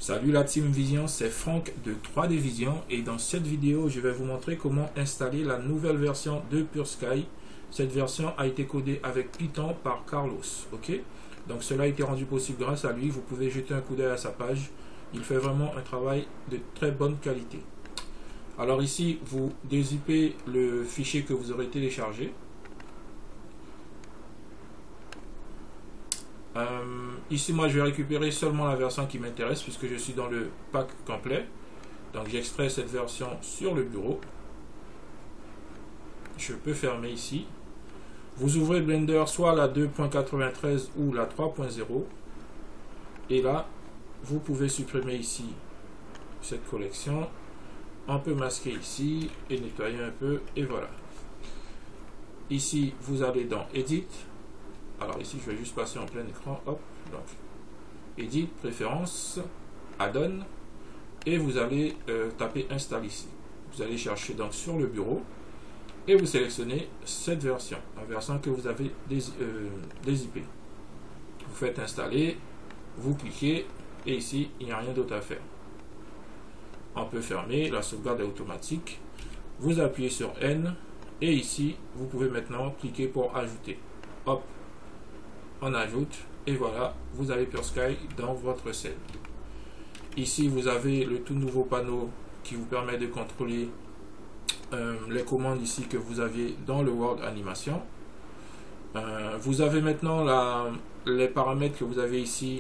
Salut la Team Vision, c'est Franck de 3D Vision et dans cette vidéo je vais vous montrer comment installer la nouvelle version de PureSky. Cette version a été codée avec Python par Carlos. Ok, donc cela a été rendu possible grâce à lui. Vous pouvez jeter un coup d'œil à sa page. Il fait vraiment un travail de très bonne qualité. Alors ici vous dézippez le fichier que vous aurez téléchargé. Ici moi je vais récupérer seulement la version qui m'intéresse puisque je suis dans le pack complet. Donc j'extrais cette version sur le bureau. Je peux fermer ici. Vous ouvrez Blender soit la 2.93 ou la 3.0 et là vous pouvez supprimer ici cette collection. On peut masquer ici et nettoyer un peu et voilà. Ici vous allez dans Edit. Alors ici je vais juste passer en plein écran, hop, donc Edit, Préférences, Add-on, et vous allez taper Install ici. Vous allez chercher donc sur le bureau et vous sélectionnez cette version, la version que vous avez dézippée. Vous faites Installer, vous cliquez et ici il n'y a rien d'autre à faire. On peut fermer, la sauvegarde est automatique. Vous appuyez sur N et ici vous pouvez maintenant cliquer pour ajouter. Hop, on ajoute et voilà, vous avez PureSky dans votre scène. Ici vous avez le tout nouveau panneau qui vous permet de contrôler les commandes ici que vous aviez dans le World Animation. Vous avez maintenant les paramètres que vous avez ici,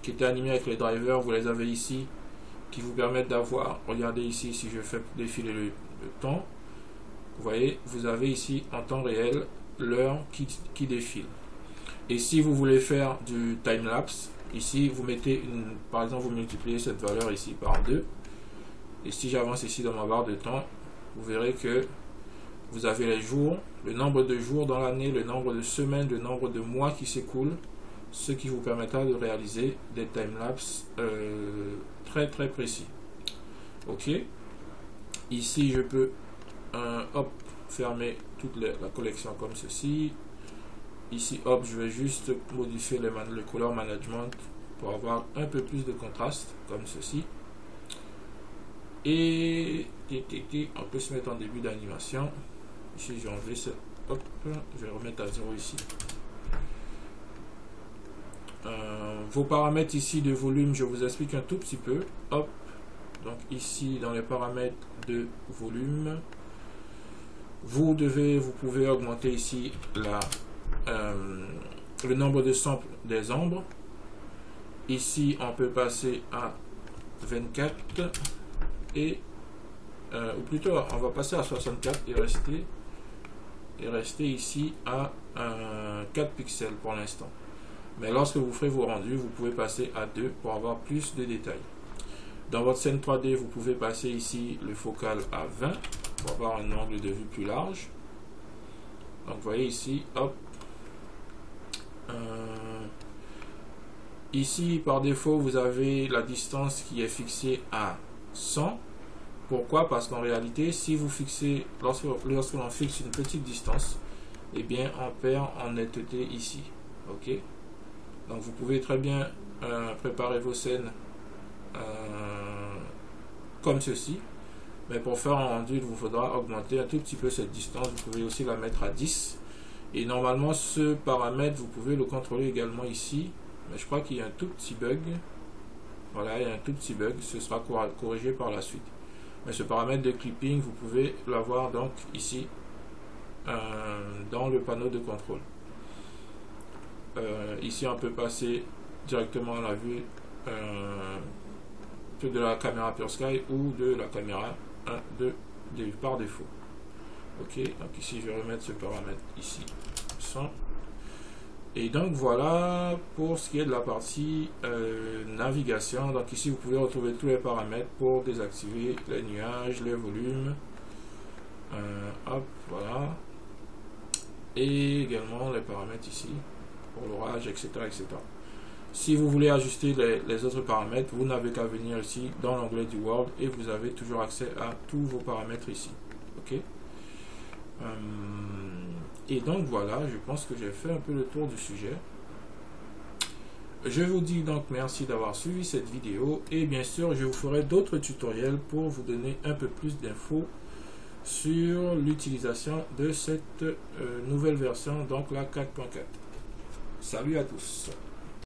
qui étaient animés avec les drivers, vous les avez ici, qui vous permettent d'avoir, regardez ici, si je fais défiler le temps, vous voyez, vous avez ici en temps réel l'heure qui défile. Et si vous voulez faire du time-lapse, ici vous mettez par exemple vous multipliez cette valeur ici par 2 et si j'avance ici dans ma barre de temps, vous verrez que vous avez les jours, le nombre de jours dans l'année, le nombre de semaines, le nombre de mois qui s'écoulent, ce qui vous permettra de réaliser des time-lapse très précis. Ok, ici je peux hop, fermer toute la collection comme ceci. Ici hop, je vais juste modifier le color management pour avoir un peu plus de contraste comme ceci. Et on peut se mettre en début d'animation. Ici j'ai enlevé ce, hop, je vais remettre à 0 ici. Vos paramètres ici de volume, je vous explique un tout petit peu. Hop, donc ici dans les paramètres de volume, vous pouvez augmenter ici le nombre de samples des ombres. Ici on peut passer à 24 et ou plutôt on va passer à 64 et rester ici à 4 pixels pour l'instant. Mais lorsque vous ferez vos rendus, vous pouvez passer à 2 pour avoir plus de détails. Dans votre scène 3D, vous pouvez passer ici le focal à 20 pour avoir un angle de vue plus large. Donc vous voyez ici, hop. Ici par défaut vous avez la distance qui est fixée à 100. Pourquoi? Parce qu'en réalité si vous fixez, lorsque l'on fixe une petite distance, et bien on perd en netteté ici. Ok, donc vous pouvez très bien préparer vos scènes comme ceci, mais pour faire un rendu il vous faudra augmenter un tout petit peu cette distance. Vous pouvez aussi la mettre à 10 et normalement ce paramètre vous pouvez le contrôler également ici, mais je crois qu'il y a un tout petit bug. Voilà, il y a un tout petit bug, ce sera corrigé par la suite. Mais ce paramètre de clipping vous pouvez l'avoir donc ici dans le panneau de contrôle. Ici on peut passer directement à la vue de la caméra PureSky ou de la caméra 1, 2 par défaut. Ok, donc ici je vais remettre ce paramètre ici 100. Et donc voilà pour ce qui est de la partie navigation. Donc ici vous pouvez retrouver tous les paramètres pour désactiver les nuages, les volumes, hop, voilà, et également les paramètres ici pour l'orage, etc., etc. Si vous voulez ajuster les autres paramètres, vous n'avez qu'à venir ici dans l'onglet du World et vous avez toujours accès à tous vos paramètres ici. Ok. Et donc voilà, je pense que j'ai fait un peu le tour du sujet. je vous dis donc merci d'avoir suivi cette vidéo et bien sûr je vous ferai d'autres tutoriels pour vous donner un peu plus d'infos sur l'utilisation de cette nouvelle version, donc la 4.4. Salut à tous.